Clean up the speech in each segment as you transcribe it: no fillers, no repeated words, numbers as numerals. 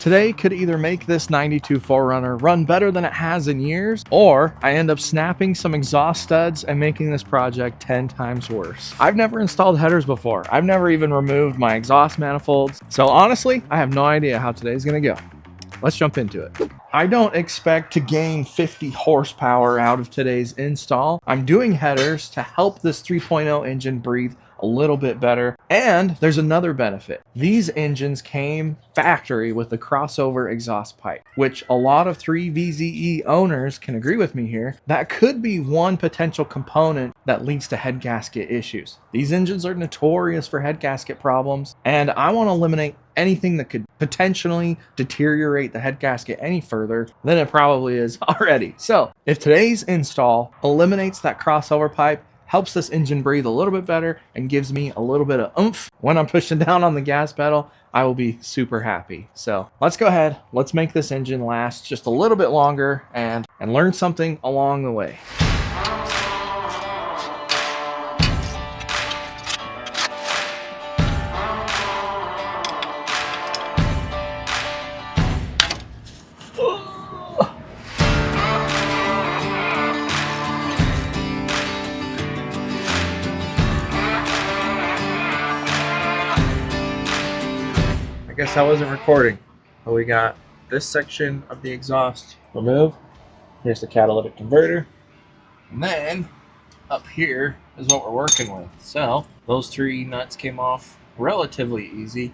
Today could either make this 92 4Runner run better than it has in years, or I end up snapping some exhaust studs and making this project 10 times worse. I've never installed headers before. I've never even removed my exhaust manifolds. So honestly, I have no idea how today's gonna go. Let's jump into it. I don't expect to gain 50 horsepower out of today's install. I'm doing headers to help this 3.0 engine breathe a little bit better. And there's another benefit. These engines came factory with the crossover exhaust pipe, which a lot of 3VZE owners can agree with me here. That could be one potential component that leads to head gasket issues. These engines are notorious for head gasket problems, and I want to eliminate anything that could potentially deteriorate the head gasket any further than it probably is already. So if today's install eliminates that crossover pipe, helps this engine breathe a little bit better, and gives me a little bit of oomph when I'm pushing down on the gas pedal, I will be super happy. So let's go ahead, let's make this engine last just a little bit longer and learn something along the way. I guess I wasn't recording, but we got this section of the exhaust removed. Here's the catalytic converter, and then up here is what we're working with. So those three nuts came off relatively easy,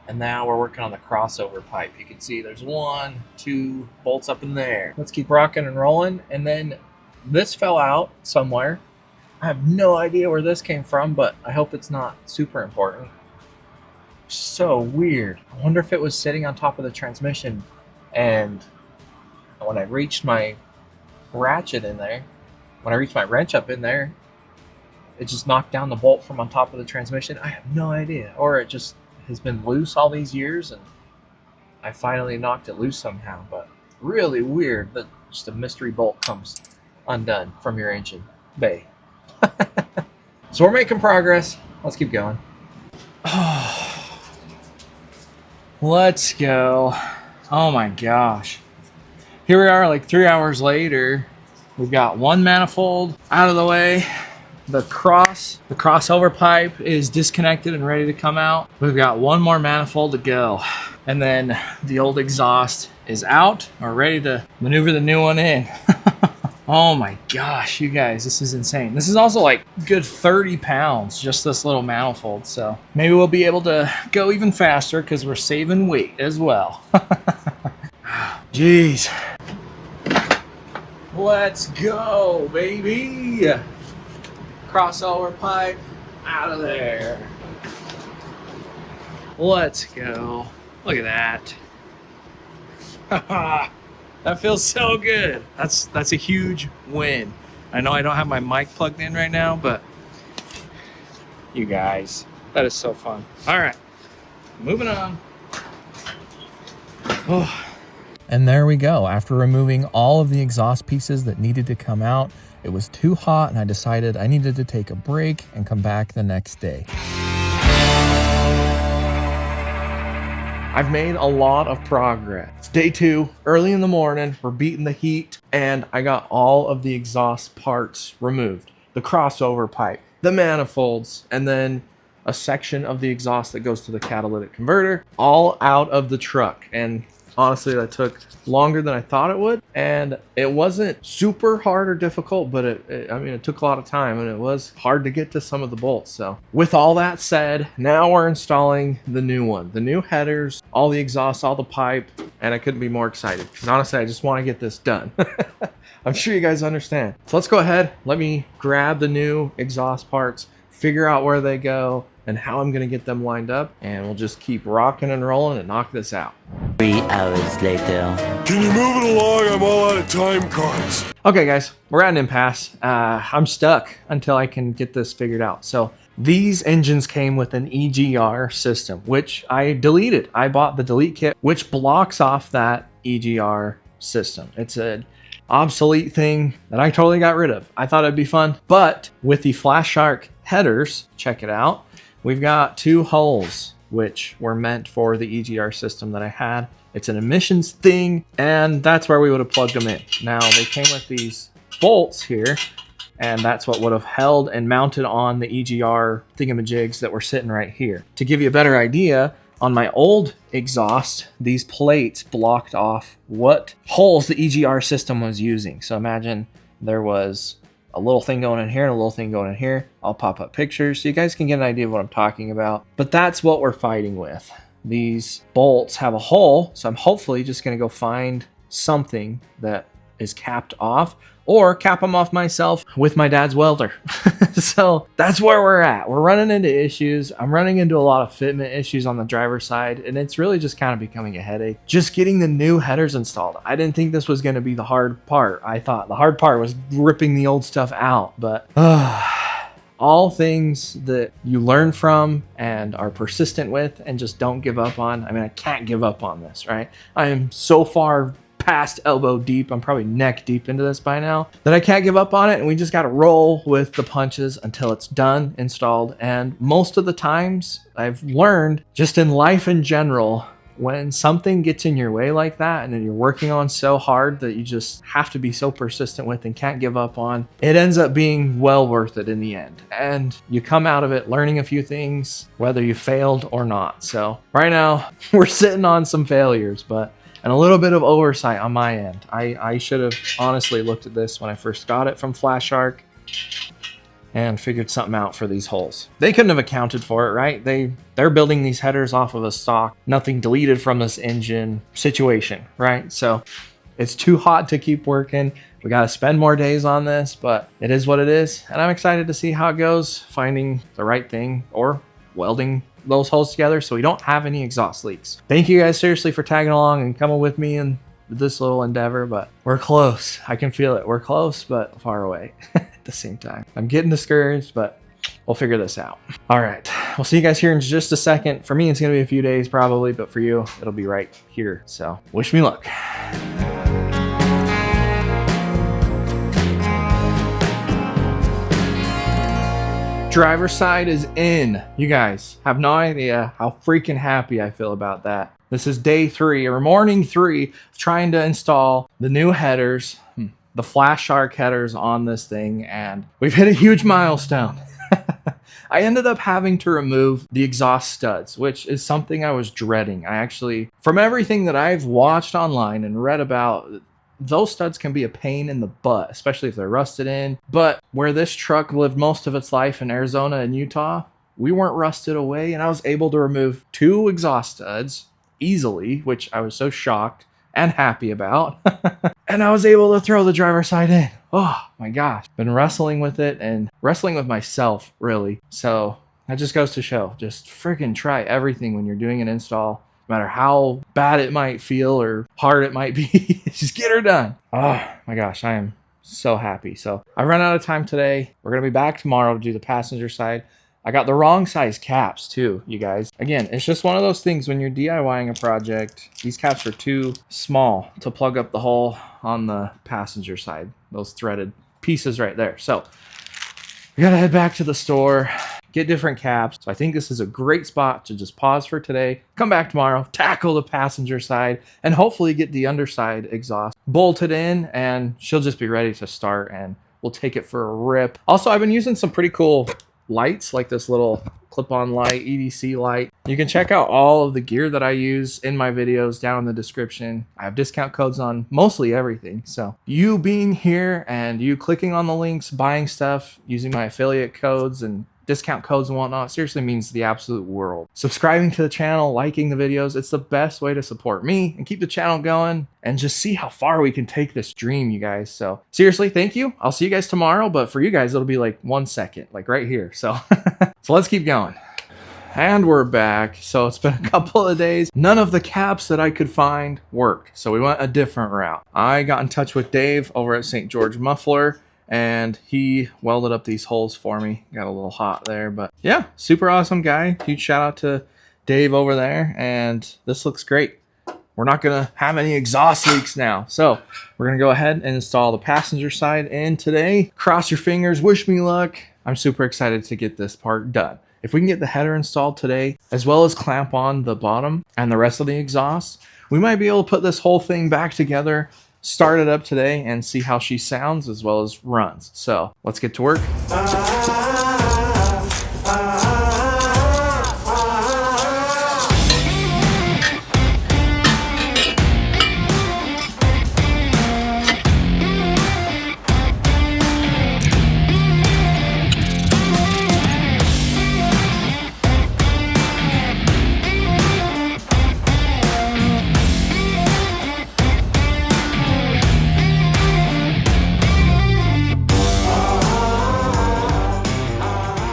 and now we're working on the crossover pipe. You can see there's 1, 2 bolts up in there. Let's keep rocking and rolling. And then this fell out somewhere. I have no idea where this came from, but I hope it's not super important. So weird. I wonder if it was sitting on top of the transmission, and when I reached my ratchet in there, when I reached my wrench up in there, it just knocked down the bolt from on top of the transmission. I have no idea. Or it just has been loose all these years and I finally knocked it loose somehow. But really weird that just a mystery bolt comes undone from your engine bay. So we're making progress. Let's keep going. Let's go. Oh my gosh. Here we are like 3 hours later. We've got one manifold out of the way. The crossover pipe is disconnected and ready to come out. We've got one more manifold to go. And then the old exhaust is out. We're ready to maneuver the new one in. Oh my gosh, you guys, this is insane. This is also like good 30 pounds, just this little manifold. So maybe we'll be able to go even faster because we're saving weight as well. Jeez. Let's go, baby. Crossover pipe out of there. Let's go. Look at that. That feels so good. That's a huge win. I know I don't have my mic plugged in right now, but you guys, that is so fun. All right, moving on. Oh. And there we go. After removing all of the exhaust pieces that needed to come out, it was too hot and I decided I needed to take a break and come back the next day. I've made a lot of progress. It's day 2, early in the morning, we're beating the heat, and I got all of the exhaust parts removed. The crossover pipe, the manifolds, and then a section of the exhaust that goes to the catalytic converter, all out of the truck. And honestly, that took longer than I thought it would. And it wasn't super hard or difficult, but it took a lot of time and it was hard to get to some of the bolts. So with all that said, now we're installing the new one, the new headers, all the exhaust, all the pipe, and I couldn't be more excited because honestly, I just want to get this done. I'm sure you guys understand. So let's go ahead. Let me grab the new exhaust parts, figure out where they go and how I'm gonna get them lined up, and we'll just keep rocking and rolling and knock this out. 3 hours later. Can you move it along? I'm all out of time cards. Okay guys, we're at an impasse. I'm stuck until I can get this figured out. So these engines came with an EGR system, which I deleted. I bought the delete kit, which blocks off that EGR system. It's an obsolete thing that I totally got rid of. I thought it'd be fun, but with the Flash Shark headers, check it out. We've got 2 holes, which were meant for the EGR system that I had. It's an emissions thing, and that's where we would have plugged them in. Now, they came with these bolts here, and that's what would have held and mounted on the EGR thingamajigs that were sitting right here. To give you a better idea, on my old exhaust, these plates blocked off what holes the EGR system was using. So imagine there was a little thing going in here and a little thing going in here. I'll pop up pictures so you guys can get an idea of what I'm talking about. But that's what we're fighting with. These bolts have a hole, so I'm hopefully just going to go find something that is capped off, or cap them off myself with my dad's welder. So that's where we're at. We're running into issues. I'm running into a lot of fitment issues on the driver's side, and it's really just kind of becoming a headache. Just getting the new headers installed. I didn't think this was going to be the hard part. I thought the hard part was ripping the old stuff out, but all things that you learn from and are persistent with and just don't give up on. I mean, I can't give up on this, right? I am so far past elbow deep, I'm probably neck deep into this by now, that I can't give up on it, and we just got to roll with the punches until it's done, installed. And most of the times I've learned just in life in general, when something gets in your way like that and then you're working on so hard that you just have to be so persistent with and can't give up on, it ends up being well worth it in the end. And you come out of it learning a few things, whether you failed or not. So right now we're sitting on some failures, and a little bit of oversight on my end. I should have honestly looked at this when I first got it from Flash Shark and figured something out for these holes. They couldn't have accounted for it, right? They're building these headers off of a stock, nothing deleted from this engine situation, right? So it's too hot to keep working. We got to spend more days on this, but it is what it is. And I'm excited to see how it goes, finding the right thing or welding those holes together so we don't have any exhaust leaks. Thank you guys seriously for tagging along and coming with me in this little endeavor, but we're close. I can feel it. We're close, but far away at the same time. I'm getting discouraged, but we'll figure this out. All right. We'll see you guys here in just a second. For me, it's going to be a few days probably, but for you, it'll be right here. So wish me luck. Driver's side is in. You guys have no idea how freaking happy I feel about that. This is day 3 or morning 3 trying to install the new headers, the Flash Shark headers on this thing, and we've hit a huge milestone. I ended up having to remove the exhaust studs, which is something I was dreading. I actually, from everything that I've watched online and read about, those studs can be a pain in the butt, especially if they're rusted in. But where this truck lived most of its life in Arizona and Utah, we weren't rusted away, and I was able to remove 2 exhaust studs easily, which I was so shocked and happy about. And I was able to throw the driver's side in. Oh my gosh. Been wrestling with it and wrestling with myself, really. So that just goes to show, just freaking try everything when you're doing an install. No matter how bad it might feel or hard it might be, just get her done. Oh my gosh, I am so happy. So I ran out of time today. We're going to be back tomorrow to do the passenger side. I got the wrong size caps too, you guys. Again, it's just one of those things when you're DIYing a project, these caps are too small to plug up the hole on the passenger side. Those threaded pieces right there. So we got to head back to the store, get different caps. So I think this is a great spot to just pause for today, come back tomorrow, tackle the passenger side, and hopefully get the underside exhaust bolted in, and she'll just be ready to start and we'll take it for a rip. Also, I've been using some pretty cool lights, like this little clip-on light, EDC light. You can check out all of the gear that I use in my videos down in the description. I have discount codes on mostly everything. So you being here and you clicking on the links, buying stuff, using my affiliate codes and discount codes and whatnot, seriously means the absolute world. Subscribing to the channel, liking the videos, it's the best way to support me and keep the channel going and just see how far we can take this dream, you guys. So seriously, thank you. I'll see you guys tomorrow, but for you guys, it'll be like 1 second, like right here. So, so let's keep going. And we're back. So it's been a couple of days. None of the caps that I could find worked. So we went a different route. I got in touch with Dave over at St. George Muffler, and he welded up these holes for me. Got a little hot there, but yeah, super awesome guy. Huge shout out to Dave over there, and this looks great. We're not gonna have any exhaust leaks now, so we're gonna go ahead and install the passenger side in today. Cross your fingers, wish me luck. I'm super excited to get this part done. if we can get the header installed today, as well as clamp on the bottom and the rest of the exhaust, we might be able to put this whole thing back together, start it up today, and see how she sounds as well as runs. So let's get to work.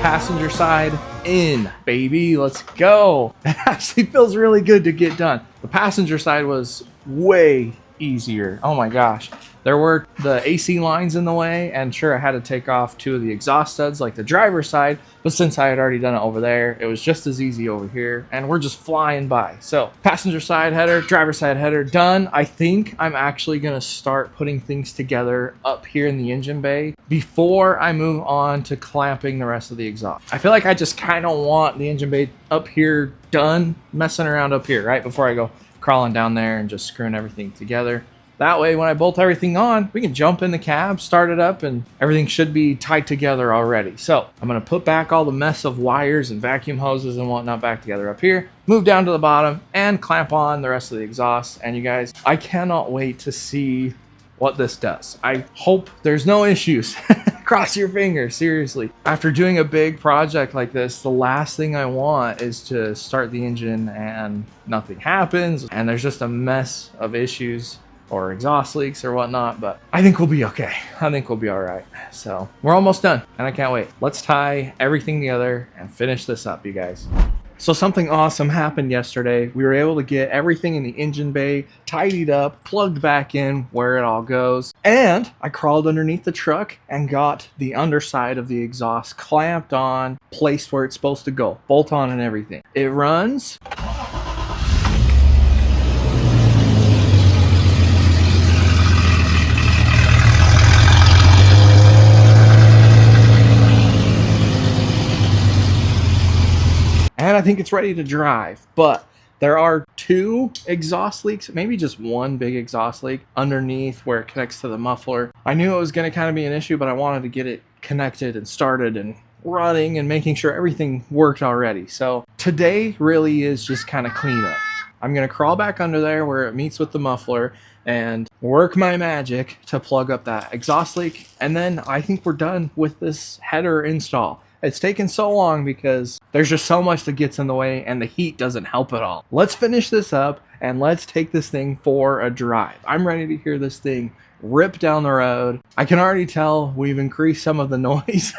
Passenger side in, baby. Let's go. It actually feels really good to get done. The passenger side was way easier. Oh my gosh. There were the AC lines in the way, and sure, I had to take off 2 of the exhaust studs like the driver's side, but since I had already done it over there, it was just as easy over here, and we're just flying by. So passenger side header, driver's side header done. I think I'm actually gonna start putting things together up here in the engine bay before I move on to clamping the rest of the exhaust. I feel like I just kind of want the engine bay up here done, messing around up here, right? Before I go crawling down there and just screwing everything together. That way, when I bolt everything on, we can jump in the cab, start it up, and everything should be tied together already. So I'm gonna put back all the mess of wires and vacuum hoses and whatnot back together up here, move down to the bottom, and clamp on the rest of the exhaust. And you guys, I cannot wait to see what this does. I hope there's no issues. Cross your fingers, seriously. After doing a big project like this, the last thing I want is to start the engine and nothing happens, and there's just a mess of issues or exhaust leaks or whatnot, but I think we'll be okay. I think we'll be all right. So we're almost done, and I can't wait. Let's tie everything together and finish this up, you guys. So something awesome happened yesterday. We were able to get everything in the engine bay tidied up, plugged back in where it all goes. And I crawled underneath the truck and got the underside of the exhaust clamped on, placed where it's supposed to go, bolt on and everything. It runs. And I think it's ready to drive, but there are 2 exhaust leaks, maybe just 1 big exhaust leak underneath where it connects to the muffler. I knew it was going to kind of be an issue, but I wanted to get it connected and started and running and making sure everything worked already. So today really is just kind of cleanup. I'm going to crawl back under there where it meets with the muffler and work my magic to plug up that exhaust leak. And then I think we're done with this header install. It's taken so long because there's just so much that gets in the way and the heat doesn't help at all. Let's finish this up and let's take this thing for a drive. I'm ready to hear this thing rip down the road. I can already tell we've increased some of the noise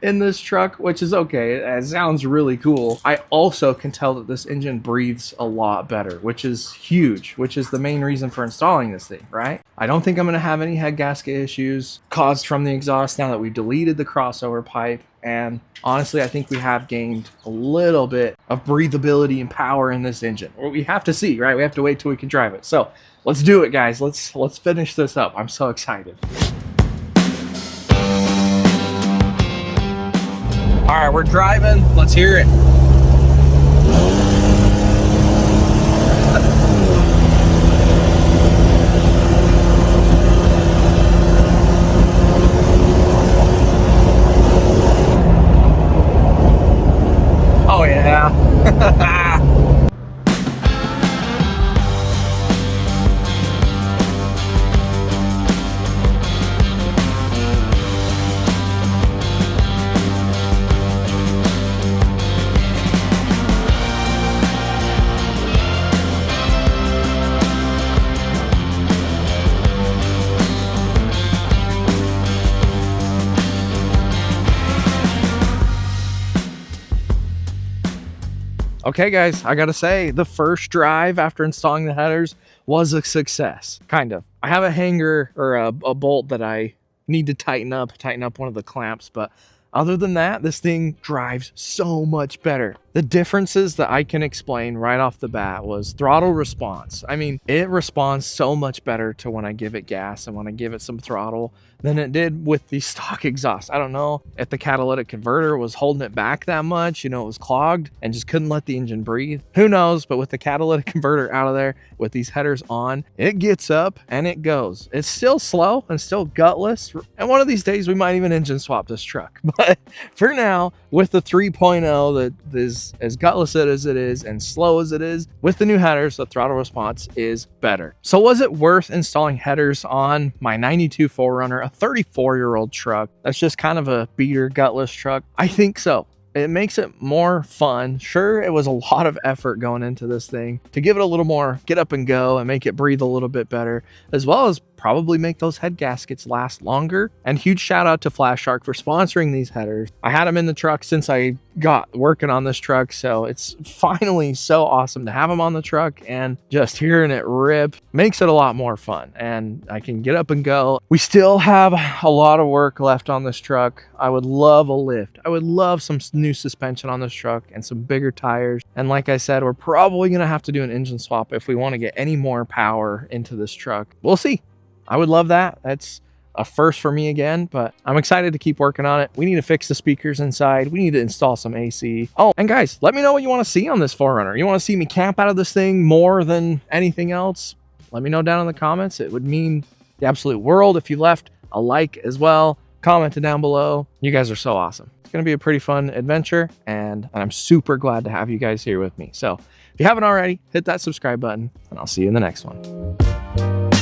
in this truck, which is okay. It sounds really cool. I also can tell that this engine breathes a lot better, which is huge, which is the main reason for installing this thing, right? I don't think I'm going to have any head gasket issues caused from the exhaust now that we've deleted the crossover pipe. And honestly, I think we have gained a little bit of breathability and power in this engine. We have to see, right? We have to wait till we can drive it. So let's do it, guys. Let's finish this up. I'm so excited. All right, we're driving. Let's hear it. Oh yeah. Okay guys, I gotta say, the first drive after installing the headers was a success, kind of. I have a hanger or a bolt that I need to tighten up one of the clamps, but other than that, this thing drives so much better. The differences that I can explain right off the bat was throttle response. I mean, it responds so much better to when I give it gas and when I give it some throttle than it did with the stock exhaust. I don't know if the catalytic converter was holding it back that much, you know, it was clogged and just couldn't let the engine breathe. Who knows? But with the catalytic converter out of there, with these headers on, it gets up and it goes. It's still slow and still gutless. And one of these days we might even engine swap this truck. But for now, with the 3.0 that is as gutless as it is and slow as it is, with the new headers, the throttle response is better. So was it worth installing headers on my 92 4Runner, a 34-year-old truck that's just kind of a beater gutless truck? I think so. It makes it more fun. Sure, it was a lot of effort going into this thing to give it a little more get up and go and make it breathe a little bit better, as well as probably make those head gaskets last longer. And huge shout out to Flash Shark for sponsoring these headers. I had them in the truck since I got working on this truck, so it's finally so awesome to have them on the truck, and just hearing it rip makes it a lot more fun and I can get up and go. We still have a lot of work left on this truck. I would love a lift. I would love some new suspension on this truck and some bigger tires. And like I said, we're probably gonna have to do an engine swap if we want to get any more power into this truck. We'll see. I would love that. That's a first for me again, but I'm excited to keep working on it. We need to fix the speakers inside. We need to install some AC. Oh, and guys, let me know what you want to see on this 4Runner. You want to see me camp out of this thing more than anything else? Let me know down in the comments. It would mean the absolute world if you left a like as well. Comment down below. You guys are so awesome. It's going to be a pretty fun adventure, and I'm super glad to have you guys here with me. So if you haven't already, hit that subscribe button, and I'll see you in the next one.